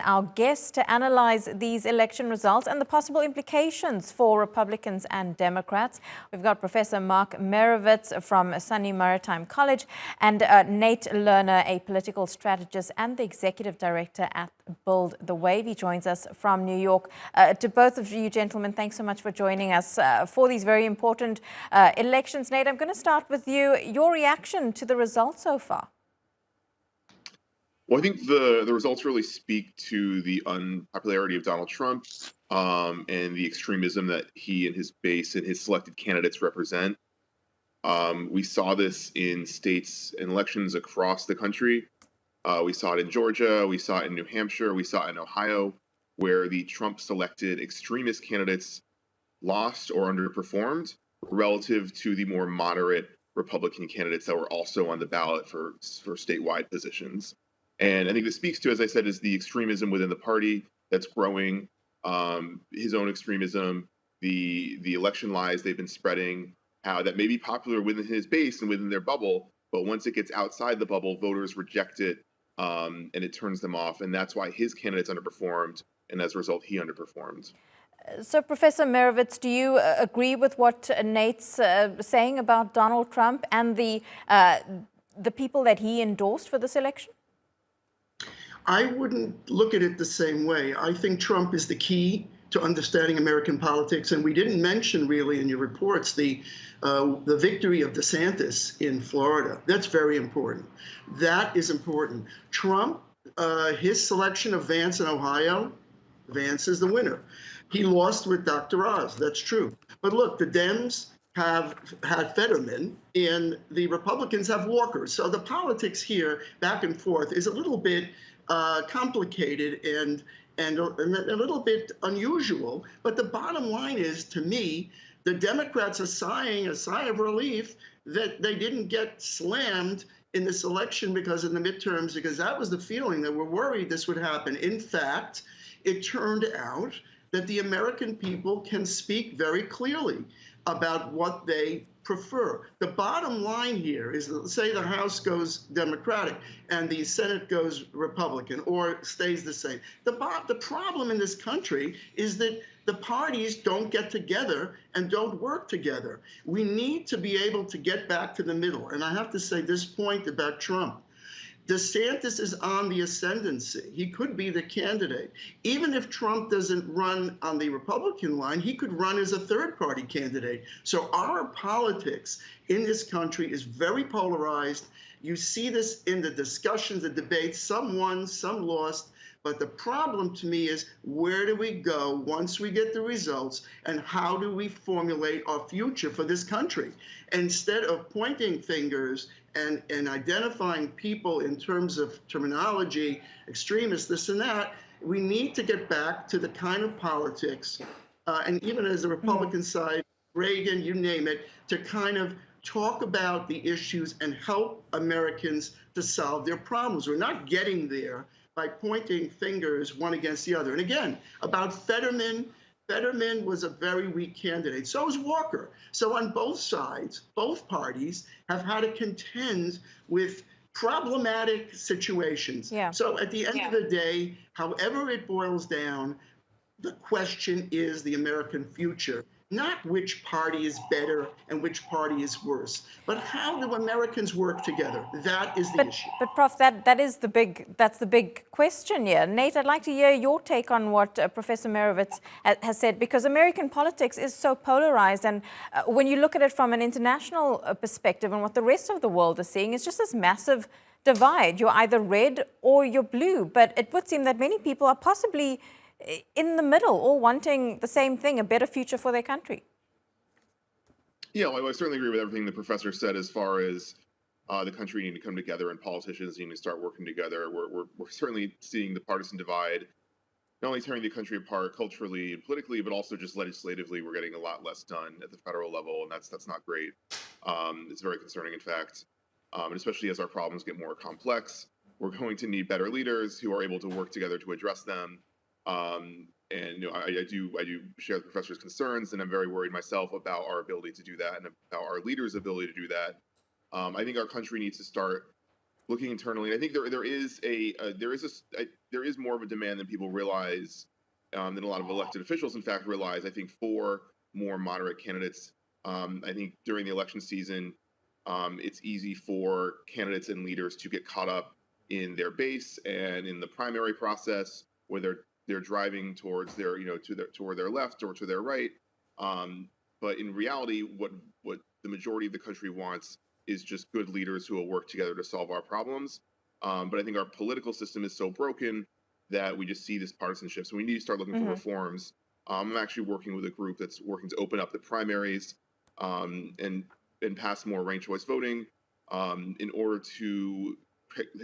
our guest to analyze these election results and the possible implications for Republicans and Democrats. We've got Professor Mark Meirowitz from SUNY Maritime College and Nate Lerner, a political strategist and the executive director at Build the Wave. He joins us from New York. To both of you gentlemen, thanks so much for joining us for these very important elections. Nate, I'm going to start with you. Your reaction to the results so far? Well, I think the results really speak to the unpopularity of Donald Trump and the extremism that he and his base and his selected candidates represent. We saw this in states and elections across the country. We saw it in Georgia, we saw it in New Hampshire, we saw it in Ohio, where the Trump-selected extremist candidates lost or underperformed relative to the more moderate Republican candidates that were also on the ballot for statewide positions. And I think this speaks to, as I said, is the extremism within the party that's growing, his own extremism, the election lies they've been spreading, that may be popular within his base and within their bubble, but once it gets outside the bubble, voters reject it and it turns them off. And that's why his candidates underperformed, and as a result, he underperformed. So, Professor Meirowitz, do you agree with what Nate's saying about Donald Trump and the people that he endorsed for this election? I wouldn't look at it the same way. I think Trump is the key to understanding American politics, and we didn't mention really in your reports the victory of DeSantis in Florida. That's very important. That is important. Trump, his selection of Vance in Ohio, Vance is the winner. He lost with Dr. Oz. That's true. But look, the Dems have had Fetterman and the Republicans have Walker. So the politics here, back and forth, is a little bit complicated and a little bit unusual. But the bottom line is, to me, the Democrats are sighing a sigh of relief that they didn't get slammed in this election because in the midterms, because that was the feeling that we're worried this would happen. In fact, it turned out that the American people can speak very clearly about what they prefer. The bottom line here is, say the House goes Democratic and the Senate goes Republican or stays the same. The problem in this country is that the parties don't get together and don't work together. We need to be able to get back to the middle. And I have to say this point about Trump. DeSantis is on the ascendancy. He could be the candidate. Even if Trump doesn't run on the Republican line, he could run as a third-party candidate. So our politics in this country is very polarized. You see this in the discussions, the debates. Some won, some lost. But the problem to me is, where do we go once we get the results, and how do we formulate our future for this country? Instead of pointing fingers and identifying people in terms of terminology, extremists, this and that, we need to get back to the kind of politics, and even as the Republican side, Reagan, you name it, to kind of talk about the issues and help Americans to solve their problems. We're not getting there by pointing fingers one against the other. And again, about Fetterman, Fetterman was a very weak candidate. So is Walker. So on both sides, both parties have had to contend with problematic situations. Yeah. So at the end of the day, however it boils down, the question is the American future, not which party is better and which party is worse, but how do Americans work together? That is the issue. But Prof, that's the big question here. Nate, I'd like to hear your take on what Professor Meirowitz has said, because American politics is so polarized, and when you look at it from an international perspective and what the rest of the world is seeing, it's just this massive divide. You're either red or you're blue, but it would seem that many people are possibly in the middle, all wanting the same thing, a better future for their country. Yeah, well, I certainly agree with everything the professor said as far as the country needing to come together and politicians needing to start working together. We're certainly seeing the partisan divide, not only tearing the country apart culturally and politically, but also just legislatively. We're getting a lot less done at the federal level, and that's not great. It's very concerning, in fact, and especially as our problems get more complex. We're going to need better leaders who are able to work together to address them. And I do share the professor's concerns, and I'm very worried myself about our ability to do that and about our leaders' ability to do that. I think our country needs to start looking internally, I think there is more of a demand than people realize, than a lot of elected officials, in fact, realize. I think for more moderate candidates. I think during the election season, it's easy for candidates and leaders to get caught up in their base and in the primary process, where they're driving towards their, toward their left or to their right. But in reality, what the majority of the country wants is just good leaders who will work together to solve our problems. But I think our political system is so broken that we just see this partisanship. So we need to start looking for reforms. I'm actually working with a group that's working to open up the primaries and pass more ranked choice voting in order to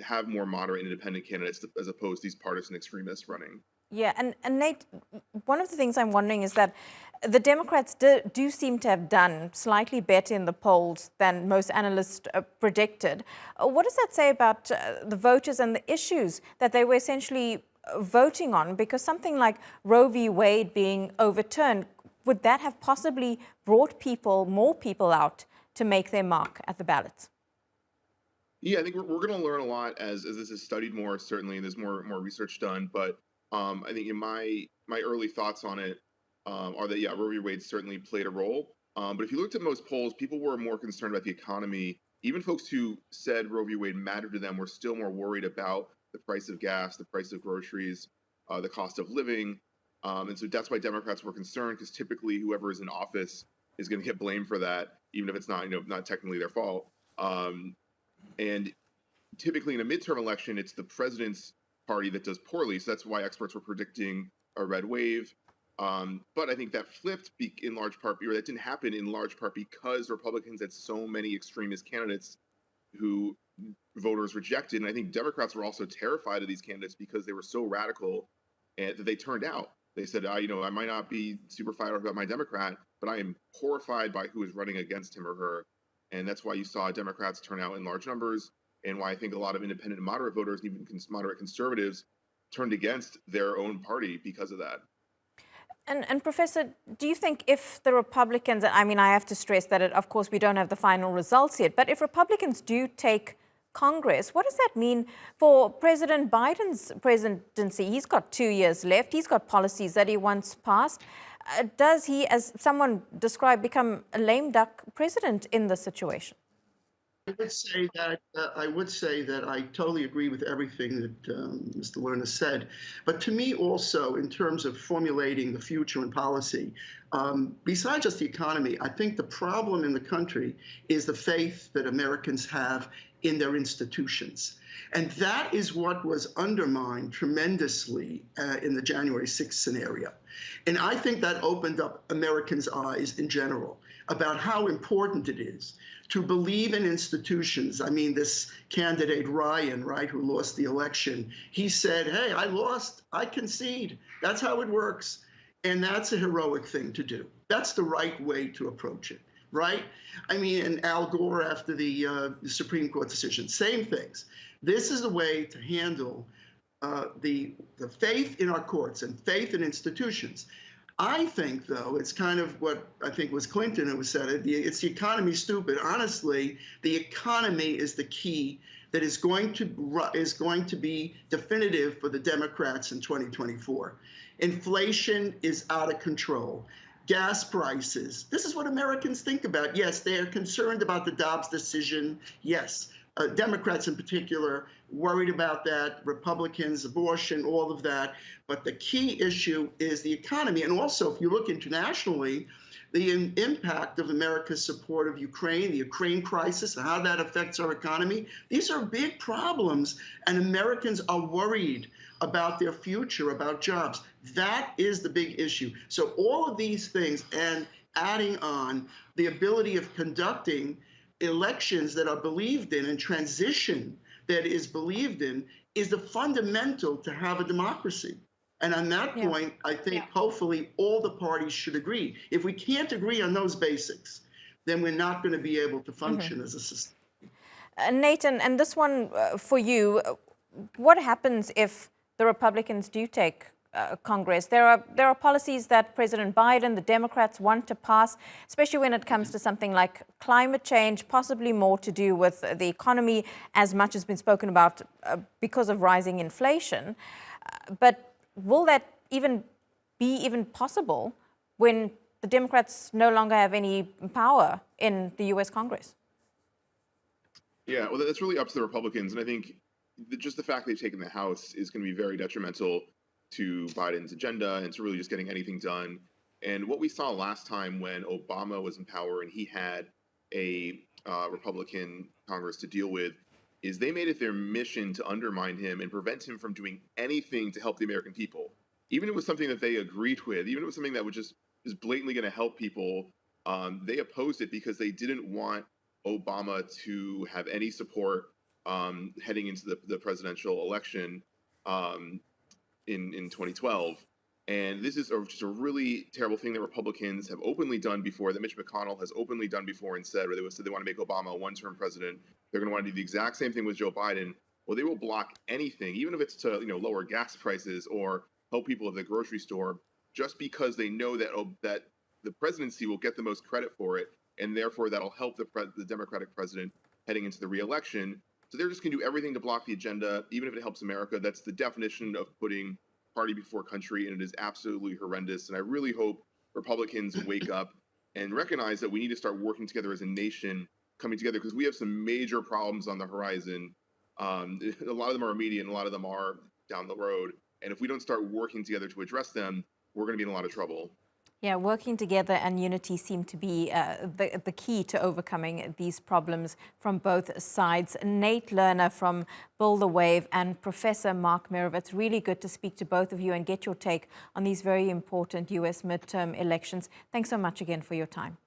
have more moderate and independent candidates as opposed to these partisan extremists running. Yeah, and Nate, one of the things I'm wondering is that the Democrats do seem to have done slightly better in the polls than most analysts predicted. What does that say about the voters and the issues that they were essentially voting on? Because something like Roe v. Wade being overturned, would that have possibly brought more people out to make their mark at the ballots? Yeah, I think we're going to learn a lot as this is studied more, certainly, and there's more research done. But I think in my early thoughts on it are that, yeah, Roe v. Wade certainly played a role. But if you looked at most polls, people were more concerned about the economy. Even folks who said Roe v. Wade mattered to them were still more worried about the price of gas, the price of groceries, the cost of living. And so that's why Democrats were concerned, because typically whoever is in office is going to get blamed for that, even if it's not, not technically their fault. And typically in a midterm election, it's the president's party that does poorly. So that's why experts were predicting a red wave. But I think that flipped in large part, or that didn't happen in large part because Republicans had so many extremist candidates who voters rejected. And I think Democrats were also terrified of these candidates because they were so radical that they turned out. They said, I might not be super fired up about my Democrat, but I am horrified by who is running against him or her. And that's why you saw Democrats turn out in large numbers, and why I think a lot of independent and moderate voters, and even moderate conservatives, turned against their own party because of that. And Professor, do you think if the Republicans, I mean, I have to stress that, of course, we don't have the final results yet, but if Republicans do take Congress, what does that mean for President Biden's presidency? He's got 2 years left. He's got policies that he wants passed. Does he, as someone described, become a lame duck president in this situation? I would say that I totally agree with everything that Mr. Lerner said. But to me also, in terms of formulating the future and policy, besides just the economy, I think the problem in the country is the faith that Americans have in their institutions. And that is what was undermined tremendously in the January 6th scenario. And I think that opened up Americans' eyes in general about how important it is to believe in institutions. I mean, this candidate Ryan, right, who lost the election, he said, hey, I lost, I concede. That's how it works. And that's a heroic thing to do. That's the right way to approach it, right? I mean, and Al Gore after the Supreme Court decision, same things. This is a way to handle the faith in our courts and faith in institutions. I think, though, it's kind of what I think was Clinton who said it. It's the economy, stupid. Honestly, the economy is the key that is going to be definitive for the Democrats in 2024. Inflation is out of control. Gas prices. This is what Americans think about. Yes, they are concerned about the Dobbs decision. Yes. Democrats in particular worried about that, Republicans, abortion, all of that. But the key issue is the economy. And also, if you look internationally, the impact of America's support of Ukraine, the Ukraine crisis, and how that affects our economy, these are big problems, and Americans are worried about their future, about jobs. That is the big issue. So all of these things, and adding on the ability of conducting elections that are believed in and transition that is believed in, is the fundamental to have a democracy. And on that point, I think hopefully all the parties should agree. If we can't agree on those basics, then we're not going to be able to function as a system. Nate, and this one for you, what happens if the Republicans do take Congress. There are policies that President Biden, the Democrats, want to pass, especially when it comes to something like climate change, possibly more to do with the economy, as much has been spoken about because of rising inflation. But will that be possible when the Democrats no longer have any power in the U.S. Congress? Yeah, well, that's really up to the Republicans. And I think just the fact they've taken the House is going to be very detrimental to Biden's agenda and to really just getting anything done. And what we saw last time when Obama was in power and he had a Republican Congress to deal with is they made it their mission to undermine him and prevent him from doing anything to help the American people. Even if it was something that they agreed with, even if it was something that was just blatantly going to help people, they opposed it because they didn't want Obama to have any support heading into the presidential election in 2012. And this is just a really terrible thing that Republicans have openly done before, that Mitch McConnell has openly done before and said, where they said they want to make Obama a one-term president. They're going to want to do the exact same thing with Joe Biden. Well, they will block anything, even if it's to lower gas prices or help people at the grocery store, just because they know that the presidency will get the most credit for it, and therefore that'll help the Democratic president heading into the re-election. So they're just going to do everything to block the agenda, even if it helps America. That's the definition of putting party before country, and it is absolutely horrendous. And I really hope Republicans wake up and recognize that we need to start working together as a nation, coming together, because we have some major problems on the horizon. A lot of them are immediate, and a lot of them are down the road. And if we don't start working together to address them, we're going to be in a lot of trouble. Yeah, working together and unity seem to be the key to overcoming these problems from both sides. Nate Lerner from Build the Wave and Professor Mark Meirowitz, really good to speak to both of you and get your take on these very important U.S. midterm elections. Thanks so much again for your time.